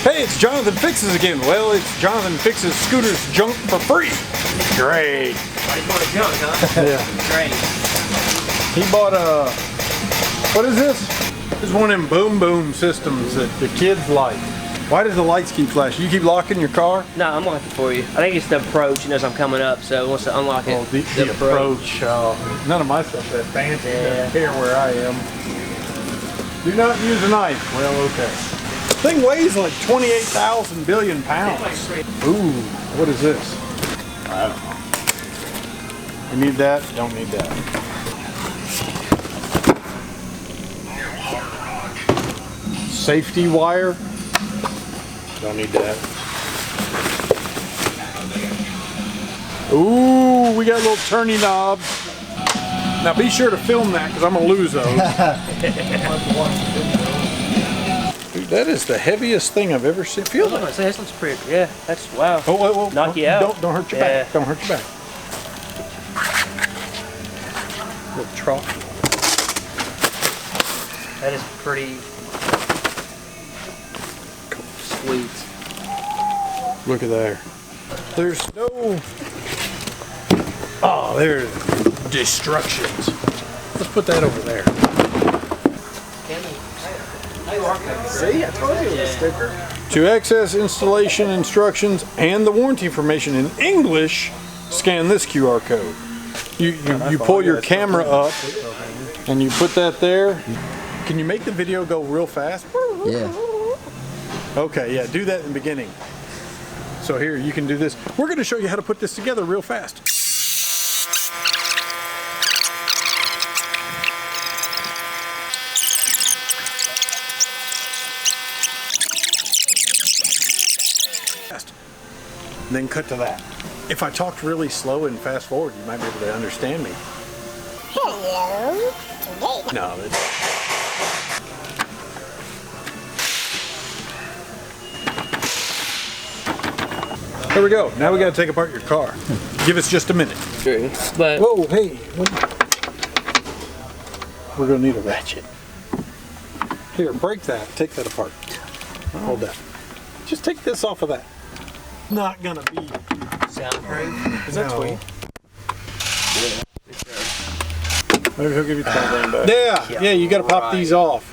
Hey, it's Jonathan Fixes again. Well, it's Jonathan Fixes scooters junk for free. Great. Why you bought a junk, huh? Yeah. Great. He bought a, what is this? This is one of them boom boom systems that the kids like. Why does the lights keep flashing? You keep locking your car? No, I'm locking for you. I think it's the approach. It knows I'm coming up, so it wants to unlock it. Oh, the approach. None of my stuff that fancy. Yeah. Here where I am. Do not use a knife. Well, okay. Thing weighs like 28,000 billion pounds. Ooh, what is this? I don't know. You need that? Don't need that. Safety wire? Don't need that. Ooh, we got little turning knobs. Now be sure to film that because I'm going to lose those. Dude, that is the heaviest thing I've ever seen. Feel that? This looks pretty. Yeah, that's wow. Oh, knock you out. Don't hurt your back. Don't hurt your back. Little trough. That is pretty sweet. Look at there. There's no. Oh, there's destructions. Let's put that over there. See, I told you it was a sticker. To access installation instructions and the warranty information in English, scan this QR code. You pull your camera up and you put that there. Can you make the video go real fast? Yeah. Okay, yeah, do that in the beginning. So here, you can do this. We're going to show you how to put this together real fast. Then cut to that. If I talked really slow and fast forward, you might be able to understand me. Hello, today. No, There we go. Now we got to take apart your car. Give us just a minute. True, but Whoa, hey. We're going to need a ratchet. Here, break that. Take that apart. Hold that. Just take this off of that. Not going to be. soundproof. Is that No. sweet? Yeah. Maybe he'll give you the $12 back. Yeah, you got to pop these off.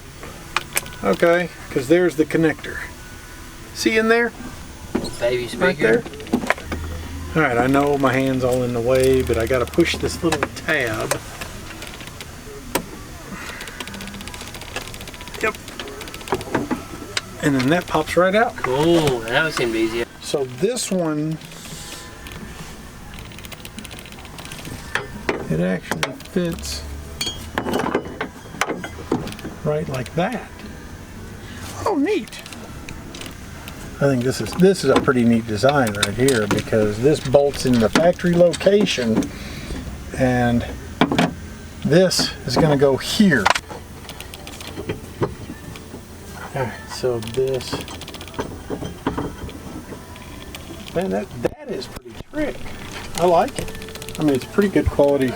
Okay, because there's the connector. See in there? Baby speaker. Right there. All right, I know my hand's all in the way, but I got to push this little tab. Yep. And then that pops right out. Cool, that was seemed easier. So this one, it actually fits right like that. Oh, neat. I think this is a pretty neat design right here because this bolts in the factory location and this is going to go here. Alright, so this, man, that is pretty trick. I like it. I mean, it's pretty good quality.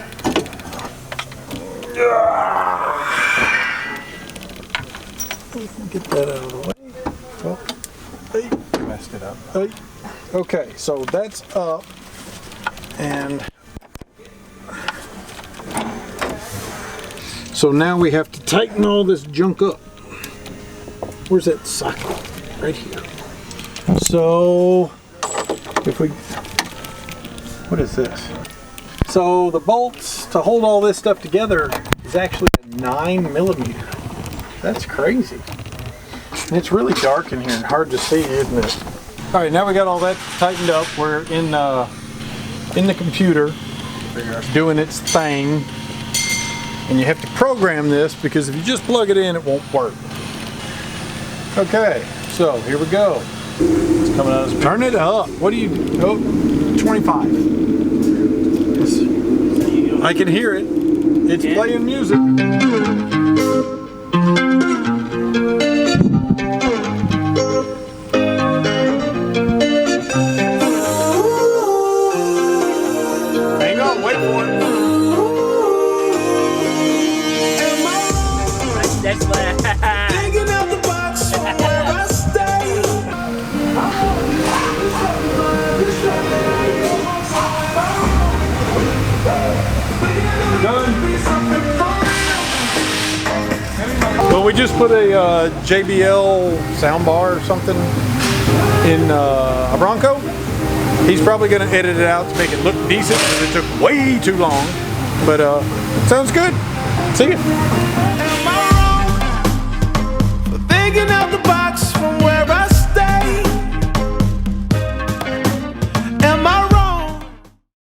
Get that out of the way. Oh. Hey, messed it up. Hey. Okay, so that's up, and so now we have to tighten all this junk up. Where's that socket? Right here. So if we, what is this? So the bolts to hold all this stuff together is actually a 9mm. That's crazy. And it's really dark in here and hard to see, isn't it? All right, now we got all that tightened up. We're in the computer doing its thing. And you have to program this because if you just plug it in, it won't work. Okay, so here we go. It's coming out. Turn it up. What do you, oh, 25. I can hear it. It's playing music. we just put a JBL Soundbar or something in a Bronco. He's probably going to edit it out to make it look decent because it took way too long. But sounds good. See ya.